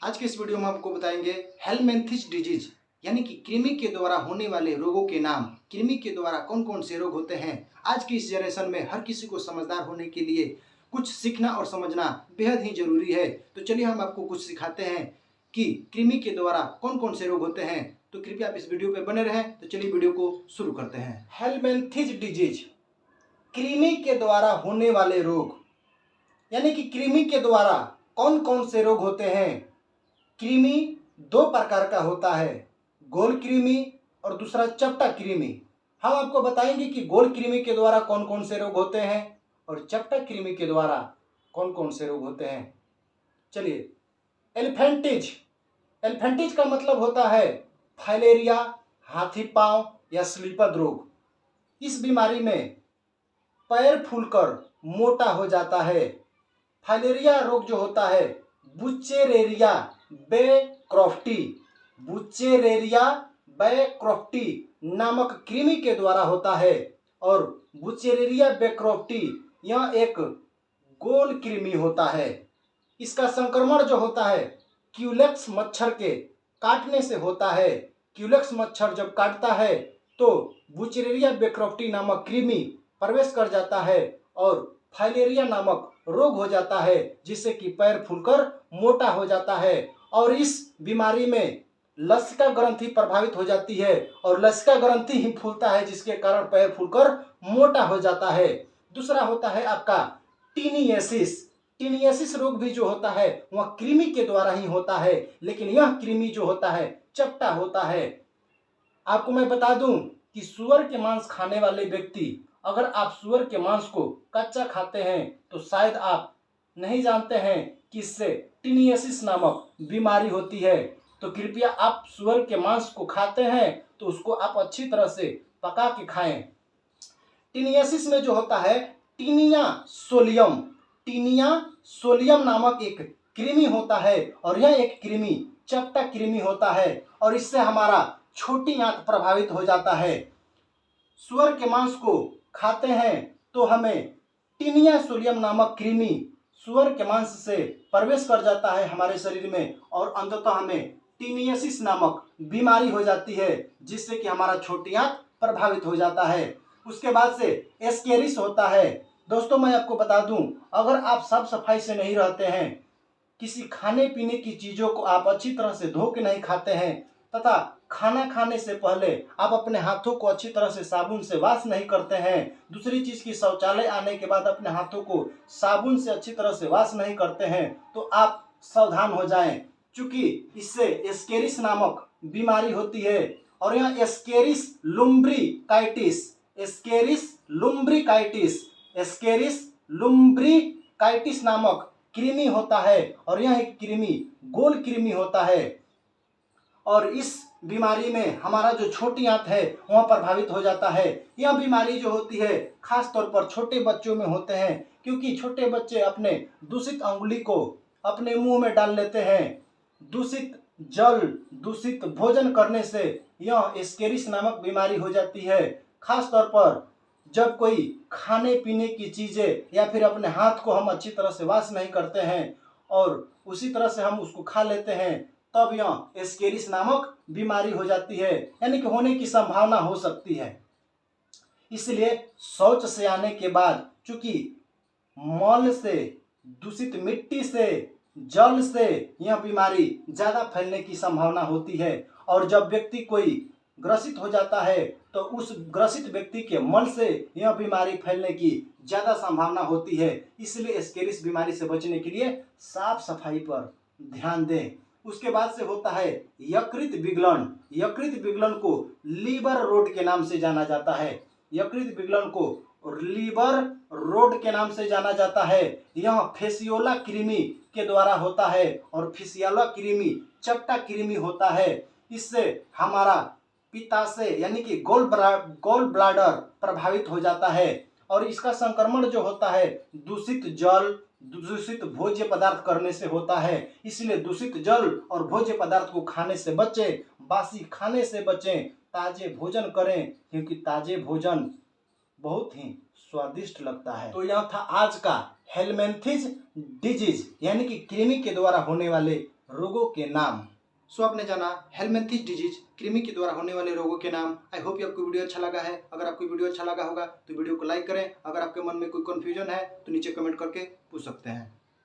आज के इस वीडियो में आपको बताएंगे हेलमिंथिस डिजीज यानी कि कृमि के द्वारा होने वाले रोगों के नाम। कृमि के द्वारा कौन कौन से रोग होते हैं। आज की इस जनरेशन में हर किसी को समझदार होने के लिए कुछ सीखना और समझना बेहद ही जरूरी है। तो चलिए हम आपको कुछ सिखाते हैं कि कृमि के द्वारा कौन कौन से रोग होते हैं। तो कृपया आप इस वीडियो पे बने रहें। तो चलिए वीडियो को शुरू करते हैं। हेलमिंथिस डिजीज कृमि के द्वारा होने वाले रोग यानी कि कृमि के द्वारा कौन कौन से रोग होते हैं। कृमि दो प्रकार का होता है, गोल कृमि और दूसरा चपटा कृमि। हम आपको बताएंगे कि गोल कृमि के द्वारा कौन कौन से रोग होते हैं और चपटा कृमि के द्वारा कौन कौन से रोग होते हैं। चलिए, एलिफेंटिज। एलिफेंटिज का मतलब होता है फाइलेरिया, हाथी पांव या स्लीपद रोग। इस बीमारी में पैर फूलकर मोटा हो जाता है। फाइलेरिया रोग जो होता है बुचेरेरिया बेक्रॉफ्टी, बुचेरेरिया बेक्रॉफ्टी नामक कृमि के द्वारा होता है। और बुचेरेरिया बेक्रॉफ्टी यह एक गोल कृमि होता है। इसका संक्रमण जो होता है क्यूलेक्स मच्छर के काटने से होता है। क्यूलेक्स मच्छर जब काटता है तो बुचेरेरिया बेक्रॉफ्टी नामक कृमि प्रवेश कर जाता है और फाइलेरिया नामक रोग हो जाता है, जिससे कि पैर फूलकर मोटा हो जाता है। और इस बीमारी में लसिका ग्रंथि प्रभावित हो जाती है और लसिका ग्रंथि ही फूलता है, जिसके कारण पैर फूलकर मोटा हो जाता है। दूसरा होता है आपका टीनियसिस। टीनियसिस रोग भी जो होता है वह कृमि के द्वारा ही होता है, लेकिन यह कृमि जो होता है चपटा होता है। आपको मैं बता दूं कि सुअर के मांस खाने वाले व्यक्ति, अगर आप सुअर के मांस को कच्चा खाते हैं तो शायद आप नहीं जानते हैं कि इससे टीनियसिस नामक बीमारी होती है। तो कृपया आप सुअर के मांस को खाते हैं तो उसको आप अच्छी तरह से पका के खाएं। टीनियसिस में जो होता है टीनिया सोलियम, टीनिया सोलियम नामक एक कृमि होता है और यह एक कृमि चपटा कृमि होता है और इससे हमारा छोटी आंत प्रभावित हो जाता है। सुअर के मांस को खाते हैं तो हमें टीनिया सोलियम नामक कृमि सुअर के मांस से प्रवेश कर जाता है हमारे शरीर में और अंततः हमें टीनियसिस नामक बीमारी हो जाती है, जिससे कि हमारा छोटी आंत प्रभावित हो जाता है। उसके बाद से एस्केरिस होता है। दोस्तों, मैं आपको बता दूं, अगर आप साफ सफाई से नहीं रहते हैं, किसी खाने पीने की चीज़ों को आप अच्छी तरह से धो के नहीं खाते हैं तथा खाना खाने से पहले आप अपने हाथों को अच्छी तरह से साबुन से वॉश नहीं करते हैं, दूसरी चीज़ की शौचालय आने के बाद अपने हाथों को साबुन से अच्छी तरह से वॉश नहीं करते हैं, तो आप सावधान हो जाएं, क्योंकि इससे एस्केरिस नामक बीमारी होती है। और यह एस्केरिस लुम्ब्रिकाइटिस, एस्केरिस लुम्ब्रिकाइटिस, एस्केरिस लुम्ब्रिकाइटिस नामक कृमि होता है और यह एक कृमि गोल कृमि होता है। और इस बीमारी में हमारा जो छोटी आंत है वह प्रभावित हो जाता है। यह बीमारी जो होती है खास तौर पर छोटे बच्चों में होते हैं, क्योंकि छोटे बच्चे अपने दूषित अंगुली को अपने मुंह में डाल लेते हैं। दूषित जल, दूषित भोजन करने से यह एस्केरिस नामक बीमारी हो जाती है। खास तौर पर जब कोई खाने पीने की चीज़ें या फिर अपने हाथ को हम अच्छी तरह से वॉश नहीं करते हैं और उसी तरह से हम उसको खा लेते हैं, तब यह एस्केरिस नामक बीमारी हो जाती है, यानी कि होने की संभावना हो सकती है। इसलिए शौच से आने के बाद, चूंकि मल से, दूषित मिट्टी से, जल से यह बीमारी ज़्यादा फैलने की संभावना होती है। और जब व्यक्ति कोई ग्रसित हो जाता है तो उस ग्रसित व्यक्ति के मल से यह बीमारी फैलने की ज़्यादा संभावना होती है। इसलिए एस्केरिस बीमारी से बचने के लिए साफ सफाई पर ध्यान दें। उसके बाद से होता है यकृत विगलन। यकृत विगलन को लीवर रोड के नाम से जाना जाता है। यकृत विगलन को लीवर रोड के नाम से जाना जाता है। यह फेसियोला कृमि के द्वारा होता है और फेसियोला कृमि चपटा कृमि होता है। इससे हमारा पित्ताशय यानी कि गोल ब्लाडर प्रभावित हो जाता है और इसका संक्रमण जो होता है दूषित जल, दूषित भोज्य पदार्थ करने से होता है। इसलिए दूषित जल और भोज्य पदार्थ को खाने से बचें, बासी खाने से बचें, ताजे भोजन करें, क्योंकि ताजे भोजन बहुत ही स्वादिष्ट लगता है। तो यह था आज का हेलमिंथिस डिजीज यानी कि कृमि के द्वारा होने वाले रोगों के नाम। सो आपने जाना हेलमिंथिस डिजीज, कृमि के द्वारा होने वाले रोगों के नाम। आई होप आपको वीडियो अच्छा लगा है। अगर आपको वीडियो अच्छा लगा होगा तो वीडियो को लाइक करें। अगर आपके मन में कोई कंफ्यूजन है तो नीचे कमेंट करके पूछ सकते हैं।